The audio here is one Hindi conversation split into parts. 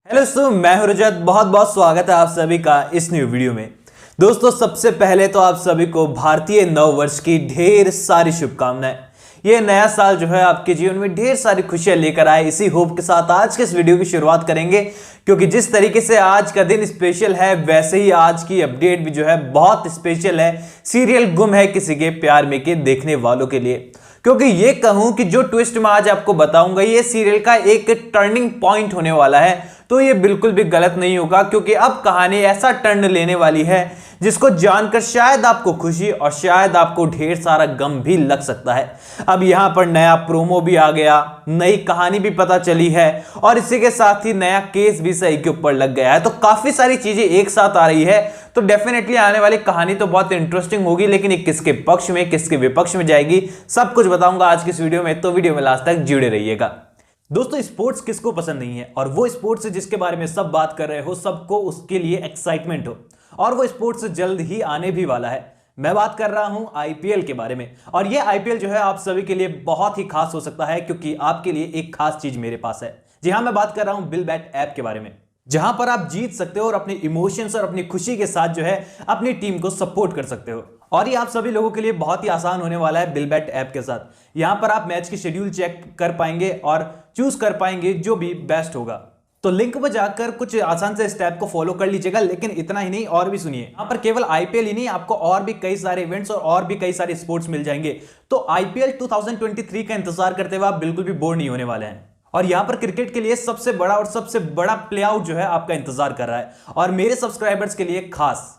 हेलो दोस्तों, मैं हूं रजत। बहुत बहुत स्वागत है आप सभी का इस न्यू वीडियो में। दोस्तों, सबसे पहले तो आप सभी को भारतीय नव वर्ष की ढेर सारी शुभकामनाएं। ये नया साल जो है आपके जीवन में ढेर सारी खुशियां लेकर आए, इसी होप के साथ आज के इस वीडियो की शुरुआत करेंगे। क्योंकि जिस तरीके से आज का दिन स्पेशल है, वैसे ही आज की अपडेट भी जो है बहुत स्पेशल है। सीरियल गुम है किसी के प्यार में के देखने वालों के लिए। क्योंकि ये कहूं कि जो ट्विस्ट मैं आज आपको बताऊंगा, ये सीरियल का एक टर्निंग पॉइंट होने वाला है। तो ये बिल्कुल भी गलत नहीं होगा, क्योंकि अब कहानी ऐसा टर्न लेने वाली है जिसको जानकर शायद आपको खुशी और शायद आपको ढेर सारा गम भी लग सकता है। अब यहां पर नया प्रोमो भी आ गया, नई कहानी भी पता चली है और इसी के साथ ही नया केस भी सही के ऊपर लग गया है। तो काफी सारी चीजें एक साथ आ रही है। तो डेफिनेटली आने वाली कहानी तो बहुत इंटरेस्टिंग होगी, लेकिन ये किसके पक्ष में किसके विपक्ष में जाएगी, सब कुछ बताऊंगा आज की इस वीडियो में। तो वीडियो में लास्ट तक जुड़े रहिएगा। दोस्तों, स्पोर्ट्स किसको पसंद नहीं है, और वो स्पोर्ट्स जिसके बारे में सब बात कर रहे हो, सबको उसके लिए एक्साइटमेंट हो, और वो स्पोर्ट्स जल्द ही आने भी वाला है। मैं बात कर रहा हूं आईपीएल के बारे में। और ये आईपीएल जो है आप सभी के लिए बहुत ही खास हो सकता है, क्योंकि आपके लिए एक खास चीज मेरे पास है। जी हां, मैं बात कर रहा हूं बिल बैट ऐप के बारे में, जहां पर आप जीत सकते हो और अपने इमोशंस और अपनी खुशी के साथ जो है अपनी टीम को सपोर्ट कर सकते हो। और ये आप सभी लोगों के लिए बहुत ही आसान होने वाला है बिल बैट ऐप के साथ। यहां पर आप मैच की शेड्यूल चेक कर पाएंगे और चूज कर पाएंगे जो भी बेस्ट होगा। तो लिंक पर जाकर कुछ आसान से स्टेप को फॉलो कर लीजिएगा। लेकिन इतना ही नहीं, और भी सुनिए। यहां पर केवल आईपीएल ही नहीं, आपको और भी कई सारे इवेंट्स और भी कई सारे स्पोर्ट्स मिल जाएंगे। तो आईपीएल 2023 का इंतजार करते हुए आप बिल्कुल भी बोर नहीं होने वाले हैं। और यहां पर क्रिकेट के लिए सबसे बड़ा प्ले आउट जो है आपका इंतजार कर रहा है। और मेरे सब्सक्राइबर्स के लिए खास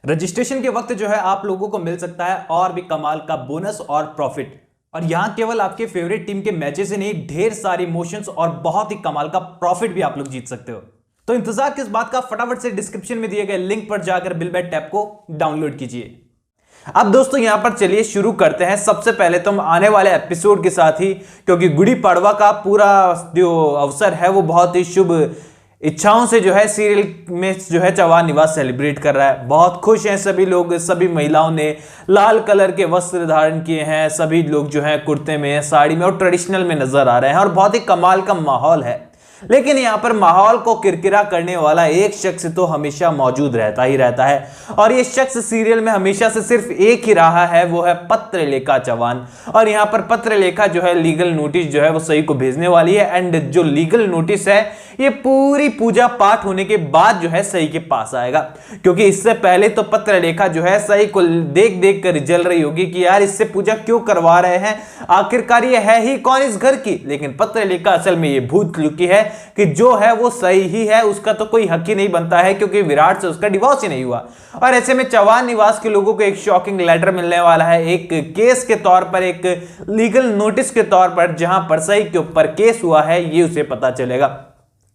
रजिस्ट्रेशन के वक्त जो है आप लोगों को मिल सकता है और भी कमाल का बोनस और प्रॉफिट। और यहां केवल आपके फेवरेट टीम के मैचेस ही नहीं, ढेर सारे इमोशंस और बहुत ही कमाल का प्रॉफिट भी आप लोग जीत सकते हो। तो इंतजार किस बात का, फटाफट से डिस्क्रिप्शन में दिए गए लिंक पर जाकर बिल बैट ऐप को डाउनलोड कीजिए। अब दोस्तों, यहां पर चलिए शुरू करते हैं। सबसे पहले तो हम आने वाले एपिसोड के साथ ही, क्योंकि गुड़ी पड़वा का पूरा जो अवसर है वो बहुत ही शुभ इच्छाओं से जो है सीरियल में जो है चौहान निवास सेलिब्रेट कर रहा है। बहुत खुश हैं सभी लोग। सभी महिलाओं ने लाल कलर के वस्त्र धारण किए हैं। सभी लोग जो है कुर्ते में, साड़ी में और ट्रेडिशनल में नजर आ रहे हैं और बहुत ही कमाल का माहौल है। लेकिन यहां पर माहौल को किरकिरा करने वाला एक शख्स तो हमेशा मौजूद रहता ही रहता है। और ये शख्स सीरियल में हमेशा से सिर्फ एक ही रहा है, वो है पत्रलेखा चौहान। और यहां पर पत्रलेखा जो है लीगल नोटिस जो है वो सही को भेजने वाली है। एंड जो लीगल नोटिस है ये पूरी पूजा पाठ होने के बाद जो है सही के पास आएगा। क्योंकि इससे पहले तो पत्रलेखा जो है सही को देख देख कर जल रही होगी कि यार इससे पूजा क्यों करवा रहे हैं, आखिरकार ये है ही कौन इस घर की। लेकिन पत्रलेखा असल में ये भूल चुकी है कि जो है वो सही ही है, उसका तो कोई हक ही नहीं बनता है, क्योंकि विराट से उसका डिवोर्स ही नहीं हुआ। और ऐसे में चौहान निवास के लोगों को एक शॉकिंग लेटर मिलने वाला है, एक केस के तौर पर, एक लीगल नोटिस के तौर पर, जहां पर सही के ऊपर केस हुआ है ये उसे पता चलेगा।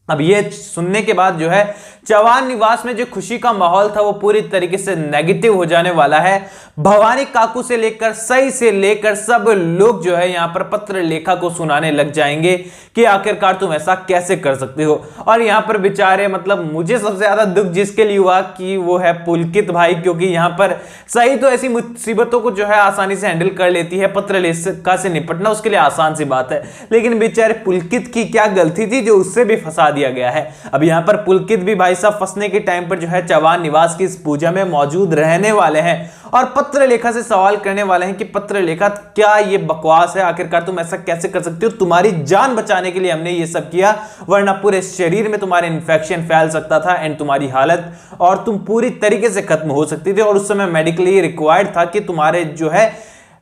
अब ये सुनने के बाद जो है चौहान निवास में जो खुशी का माहौल था वो पूरी तरीके से नेगेटिव हो जाने वाला है। भवानी काकू से लेकर सही से लेकर सब लोग जो है यहां पर पत्रलेखा को सुनाने लग जाएंगे कि आखिरकार तुम ऐसा कैसे कर सकते हो। और यहां पर बेचारे, मतलब मुझे सबसे ज्यादा दुख जिसके लिए हुआ कि वो है पुलकित भाई, क्योंकि यहां पर सही तो ऐसी मुसीबतों को जो है आसानी से हैंडल कर लेती है, पत्रलेखा से निपटना उसके लिए आसान सी बात है। लेकिन बेचारे पुलकित की क्या गलती थी जो उससे भी फंसा दिया गया है। अब यहां पर पुलकित भी भाई साहब फंसने के टाइम पर जो है चौहान निवास की इस पूजा में मौजूद रहने वाले हैं और पत्रलेखा से सवाल करने वाले हैं कि पत्रलेखा क्या ये बकवास है, आखिरकार तुम ऐसा कैसे कर सकते हो, तुम्हारी जान बचाने के लिए हमने ये सब किया, वरना पूरे शरीर में तुम्हारे इन्फेक्शन फैल सकता था एंड तुम्हारी हालत और तुम पूरी तरीके से खत्म हो सकती थी। और उस समय मेडिकली रिक्वायर्ड था कि तुम्हारे जो है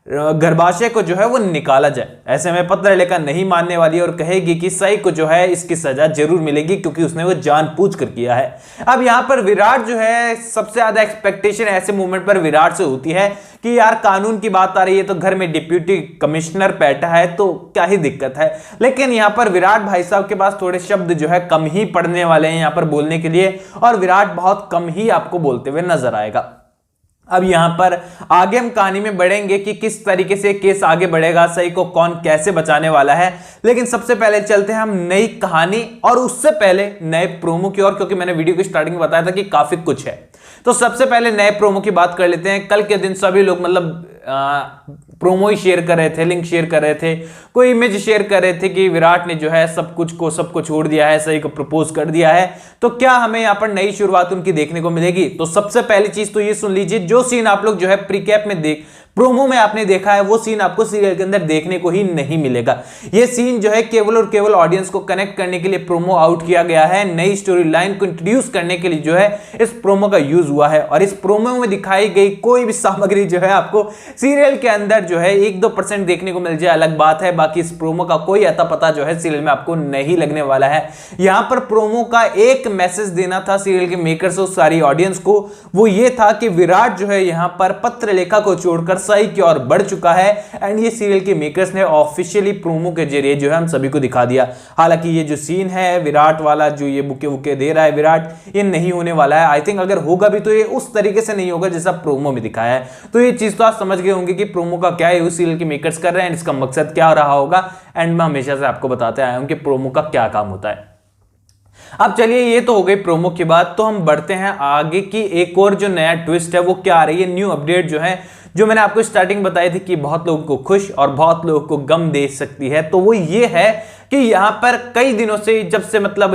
गर्भाशय को जो है वो निकाला जाए। ऐसे में पत्रलेखा नहीं मानने वाली और कहेगी कि सही को जो है इसकी सजा जरूर मिलेगी, क्योंकि उसने वो जानबूझ कर किया है। अब यहां पर विराट जो है, सबसे ज्यादा एक्सपेक्टेशन ऐसे मूवमेंट पर विराट से होती है कि यार कानून की बात आ रही है तो घर में डिप्यूटी कमिश्नर बैठा है तो क्या ही दिक्कत है। लेकिन यहां पर विराट भाई साहब के पास थोड़े शब्द जो है कम ही पड़ने वाले हैं यहां पर बोलने के लिए, और विराट बहुत कम ही आपको बोलते हुए नजर आएगा। अब यहां पर आगे हम कहानी में बढ़ेंगे कि किस तरीके से केस आगे बढ़ेगा, सही को कौन कैसे बचाने वाला है। लेकिन सबसे पहले चलते हैं हम नई कहानी और उससे पहले नए प्रोमो की ओर, क्योंकि मैंने वीडियो की स्टार्टिंग में बताया था कि काफी कुछ है। तो सबसे पहले नए प्रोमो की बात कर लेते हैं। कल के दिन सभी लोग मतलब प्रोमो ही शेयर कर रहे थे, लिंक शेयर कर रहे थे, कोई इमेज शेयर कर रहे थे कि विराट ने जो है सब कुछ छोड़ दिया है, सही को प्रपोज कर दिया है। तो क्या हमें यहाँ पर नई शुरुआत उनकी देखने को मिलेगी? तो सबसे पहली चीज तो ये सुन लीजिए, जो सीन आप लोग जो है प्रीकैप में प्रोमो में आपने देखा है वो सीन आपको सीरियल के अंदर देखने को ही नहीं मिलेगा। ये सीन जो है केवल और केवल ऑडियंस को कनेक्ट करने के लिए प्रोमो आउट किया गया है, नई स्टोरी लाइन को इंट्रोड्यूस करने के लिए जो है इस प्रोमो का यूज हुआ है। और इस प्रोमो में दिखाई गई कोई भी सामग्री जो है आपको सीरियल के अंदर जो है 1-2% देखने को मिल जाए अलग बात है, बाकी इस प्रोमो का कोई अता पता जो है सीरियल में आपको नहीं लगने वाला है। यहां पर प्रोमो का एक मैसेज देना था सीरियल के मेकर्स और सारी ऑडियंस को, वो ये था कि विराट जो है यहां पर पत्रलेखा को छोड़कर सही की ओर बढ़ चुका है। एंड ये सीरियल के मेकर्स ने ऑफिशियली प्रोमो के जरिए जो है हम सभी को दिखा दिया। हालांकि ये जो सीन है विराट वाला, जो ये बुके दे रहा है विराट, ये नहीं होने वाला है। आई थिंक अगर होगा भी तो ये उस तरीके से नहीं होगा जैसा प्रोमो में दिखाया है। तो ये चीज तो आप समझ गए होंगे कि प्रोमो का क्या है, उस सीरियल के मेकर्स कर रहे हैं, इसका मकसद क्या रहा होगा। एंड मैं हमेशा से आपको बताते आया हूं कि प्रोमो का क्या काम होता है। अब चलिए, ये तो हो गई प्रोमो की बात, तो हम बढ़ते हैं आगे की एक और जो नया ट्विस्ट है वो क्या आ रही है, न्यू अपडेट जो है, जो मैंने आपको स्टार्टिंग बताई थी कि बहुत लोगों को खुश और बहुत लोगों को गम दे सकती है। तो वो ये है कि यहां पर कई दिनों से, जब से मतलब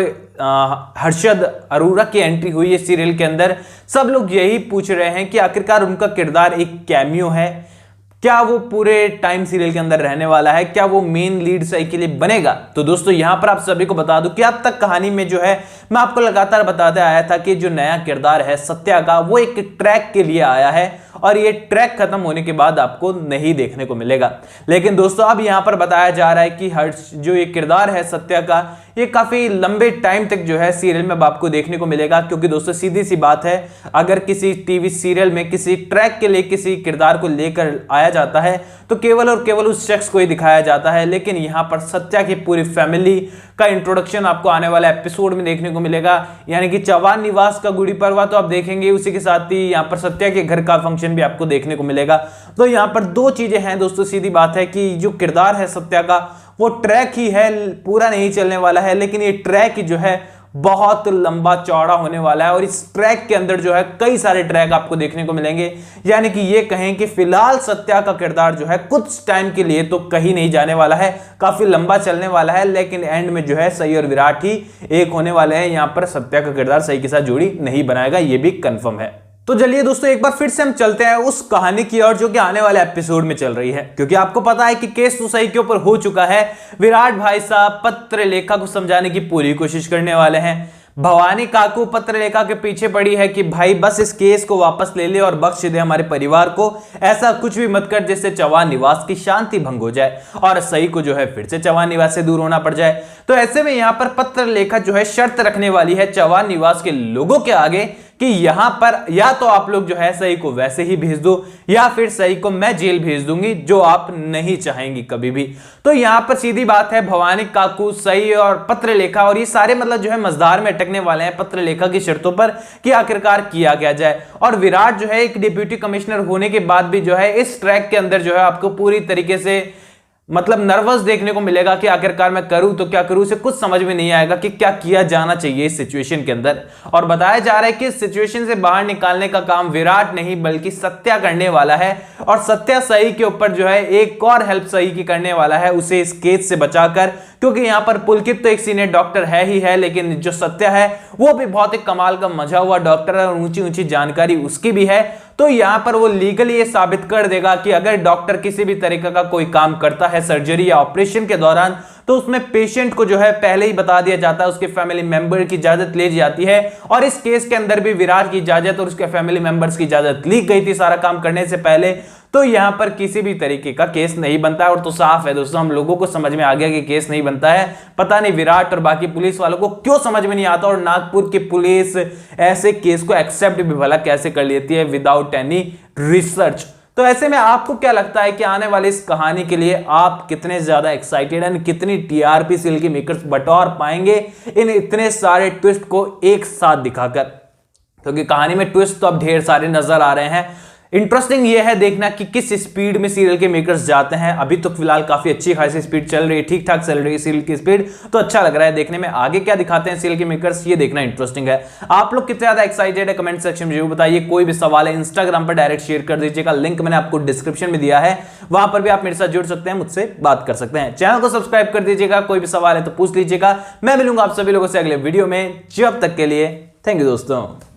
हर्षद अरोड़ा की एंट्री हुई है सीरियल के अंदर, सब लोग यही पूछ रहे हैं कि आखिरकार उनका किरदार एक कैमियो है, क्या वो पूरे टाइम सीरियल के अंदर रहने वाला है, क्या वो मेन लीड सही के लिए बनेगा। तो दोस्तों यहां पर आप सभी को बता दूं कि अब तक कहानी में जो है मैं आपको लगातार बताते आया था कि जो नया किरदार है सत्या का, वो एक ट्रैक के लिए आया है और ये ट्रैक खत्म होने के बाद आपको नहीं देखने को मिलेगा। लेकिन दोस्तों अब यहां पर बताया जा रहा है कि हर्ष जो ये किरदार है सत्या का, ये काफी लंबे टाइम तक जो है सीरियल में आपको देखने को मिलेगा। क्योंकि दोस्तों सीधी सी बात है, अगर किसी टीवी सीरियल में किसी ट्रैक के लिए किसी किरदार को लेकर आया जाता है तो केवल और केवल उस शख्स को ही दिखाया जाता है। लेकिन यहां पर सत्या की पूरी फैमिली का इंट्रोडक्शन आपको आने वाला एपिसोड में देखने को मिलेगा। यानी कि चौहान निवास का गुड़ी पड़वा तो आप देखेंगे, उसी के साथ ही यहां पर सत्या के घर का फंक्शन भी आपको देखने को मिलेगा। तो यहां पर दो चीजें हैं दोस्तों, सीधी बात है कि जो किरदार है सत्या का वो ट्रैक ही है, पूरा नहीं चलने वाला है, लेकिन ये ट्रैक ही जो है बहुत लंबा चौड़ा होने वाला है और इस ट्रैक के अंदर जो है कई सारे ट्रैक आपको देखने को मिलेंगे। यानी कि ये कहें कि फिलहाल सत्या का किरदार जो है कुछ टाइम के लिए तो कहीं नहीं जाने वाला है, काफी लंबा चलने वाला है, लेकिन एंड में जो है सही और विराट ही एक होने वाले हैं। यहां पर सत्या का किरदार सही के साथ जोड़ी नहीं बनाएगा, ये भी कंफर्म है। तो चलिए दोस्तों एक बार फिर से हम चलते हैं उस कहानी की ओर जो कि आने वाले एपिसोड में चल रही है। क्योंकि आपको पता है कि केस तो सही के ऊपर हो चुका है, विराट भाई साहब पत्रलेखा को समझाने की पूरी कोशिश करने वाले हैं। भवानी काकू पत्रलेखा के पीछे पड़ी है कि भाई बस इस केस को वापस ले ले और बख्श दे हमारे परिवार को, ऐसा कुछ भी मत कर जिससे चौहान निवास की शांति भंग हो जाए और सही को जो है फिर से चौहान निवास से दूर होना पड़ जाए। तो ऐसे में यहां पर पत्रलेखा जो है शर्त रखने वाली है चौहान निवास के लोगों के आगे कि यहां पर या तो आप लोग जो है सही को वैसे ही भेज दो या फिर सही को मैं जेल भेज दूंगी, जो आप नहीं चाहेंगी कभी भी। तो यहां पर सीधी बात है, भवानी काकू, सही और पत्रलेखा और ये सारे मतलब जो है मझधार में अटकने वाले हैं पत्रलेखा की शर्तों पर कि आखिरकार किया क्या जाए। और विराट जो है एक डिप्यूटी कमिश्नर होने के बाद भी जो है इस ट्रैक के अंदर जो है आपको पूरी तरीके से मतलब नर्वस देखने को मिलेगा कि आखिरकार मैं करूं तो क्या करूं, उसे कुछ समझ में नहीं आएगा कि क्या किया जाना चाहिए इस सिचुएशन के अंदर। और बताया जा रहा है कि इस सिचुएशन से बाहर निकालने का काम विराट नहीं बल्कि सत्या करने वाला है। और सत्या सही के ऊपर जो है एक और हेल्प सही की करने वाला है, उसे इस केस से बचाकर। क्योंकि यहां पर पुलकित तो एक सीनियर डॉक्टर है ही है, लेकिन जो सत्या है वो भी बहुत एक कमाल का मजा हुआ डॉक्टर है और ऊंची ऊंची जानकारी उसकी भी है। तो यहां पर वो लीगली ये साबित कर देगा कि अगर डॉक्टर किसी भी तरीके का कोई काम करता है सर्जरी या ऑपरेशन के दौरान, तो उसमें पेशेंट को जो है पहले ही बता दिया जाता है, उसके फैमिली मेंबर की इजाजत ली जाती है। और इस केस के अंदर भी विराट की इजाजत और उसके फैमिली मेंबर्स की इजाजत ली गई थी सारा काम करने से पहले। तो यहां पर किसी भी तरीके का केस नहीं बनता है। और तो साफ है दोस्तों, हम लोगों को समझ में आ गया कि केस नहीं बनता है। पता नहीं विराट और बाकी पुलिस वालों को क्यों समझ में नहीं आता, और नागपुर की पुलिस ऐसे केस को एक्सेप्ट भी भला कैसे कर लेती है विदाउट एनी रिसर्च। तो ऐसे में आपको क्या लगता है कि आने वाली इस कहानी के लिए आप कितने ज्यादा एक्साइटेड एंड कितनी टीआरपी सीरियल के मेकर्स बटोर पाएंगे इन इतने सारे ट्विस्ट को एक साथ दिखाकर? क्योंकि कहानी में ट्विस्ट तो अब ढेर सारे नजर आ रहे हैं। इंटरेस्टिंग ये है देखना कि किस स्पीड में सीरियल के मेकर्स जाते हैं। अभी तो फिलहाल काफी अच्छी खासी स्पीड चल रही है, ठीक ठाक चल रही है सीरियल की स्पीड, तो अच्छा लग रहा है देखने में। आगे क्या दिखाते हैं सीरियल के मेकर्स, ये देखना इंटरेस्टिंग है। आप लोग कितने ज्यादा एक्साइटेड है कमेंट सेक्शन में जरूर बताइए। कोई भी सवाल है इंस्टाग्राम पर डायरेक्ट शेयर कर दीजिएगा, लिंक मैंने आपको डिस्क्रिप्शन में दिया है, वहां पर भी आप मेरे साथ जुड़ सकते हैं, मुझसे बात कर सकते हैं। चैनल को सब्सक्राइब कर दीजिएगा, कोई भी सवाल है तो पूछ लीजिएगा। मैं मिलूंगा आप सभी लोगों से अगले वीडियो में, जब तक के लिए थैंक यू दोस्तों।